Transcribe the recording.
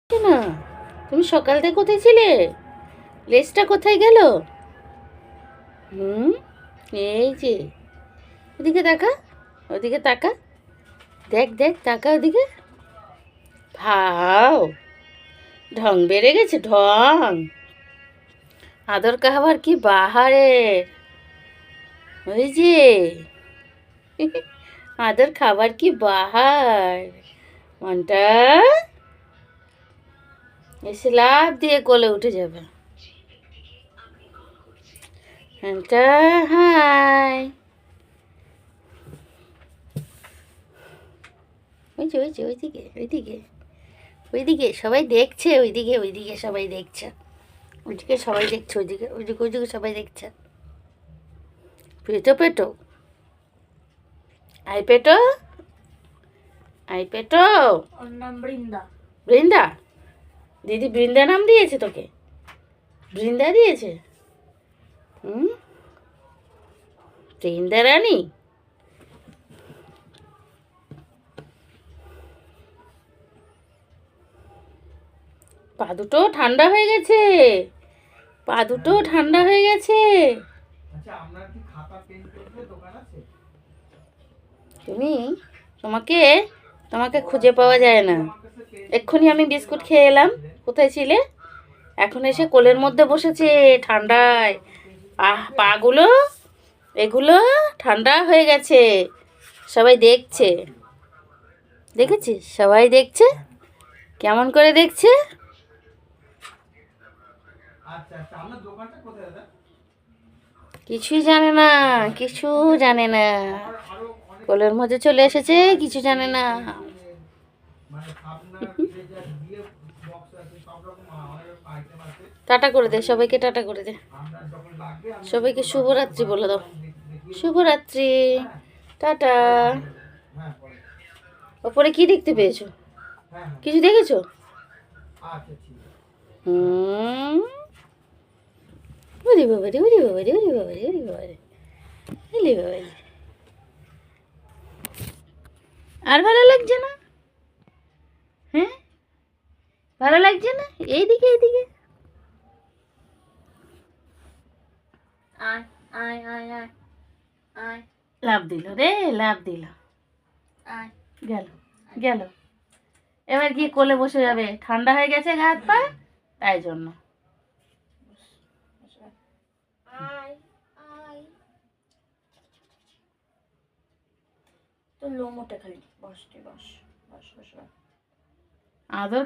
না, তুমি সকাল থেকে কোথায় ছিলে? লেজটা কোথায় গেল? হুম, এই যে ওদিকে তাকা, ওদিকে তাকা, দেখ দেখ তাকা ওদিকে। ভাও, ঢং বেড়ে গেছে ঢং। আদর খাবার কি বাহারে, ওই যে আদর খাবার কি বাহার। মনটা এসে লাফ দিয়ে কোলে উঠে যাবে। মনটা হাই, ওই যে ওই যে ওইদিকে ওইদিকে ওইদিকে সবাই দেখছে, ওইদিকে ওইদিকে সবাই দেখছে, ওইদিকে সবাই দেখছে, ওইদিকে ওইদিকে ওইদিকে সবাই দেখছে। পেটো পেটো, আই পেটো, আই পেটো। ওর নাম বৃন্দা। বৃন্দা? দিদি বৃন্দা নাম দিয়েছে তোকে? বৃন্দা দিয়েছে? হুম, বৃন্দা রানী। পা দুটো ঠান্ডা হয়ে গেছে, পা দুটো ঠান্ডা হয়ে গেছে। তুমি, তোমাকে তোমাকে খুঁজে পাওয়া যায় না। এক্ষুনি আমি বিস্কুট খেয়ে এলাম, কোথায় ছিলে? এখন এসে কোলের মধ্যে বসেছে ঠান্ডায়। পাগুলো এগুলো ঠান্ডা হয়ে গেছে, সবাই দেখছে। দেখেছিস? সবাই দেখছে, কেমন করে দেখছে। কিছুই জানে না, কিছু জানে না, কোলের মধ্যে চলে এসেছে, কিছু জানে না। টাটা করে দে সবাইকে, টাটা করে দে সবাইকে, শুভরাত্রি বলে দাও। শুভরাত্রি, টাটা। ওপরে কি দেখতে পেয়েছো? কিছু দেখেছো? হুম, ওরে বাবারে, ওরে বাবারে, ওরে বাবারে, ওরে বাবারে, ওরে বাবারে। আর ভালো লাগছে না? হ্যাঁ, ভালো লাগছে না? এইদিকে এইদিকে আয় আয় আয় আয় আয় লাভ দিল রে, লাভ দিল। আয়। গেল গেল, এবার গিয়ে কোলে বসে যাবে, ঠান্ডা হয়ে গেছে গা হাত পা, তাই জন্য। আয় আয়, তো লোম ওঠে খালি। বস তুই বস, বস বস বস। আদর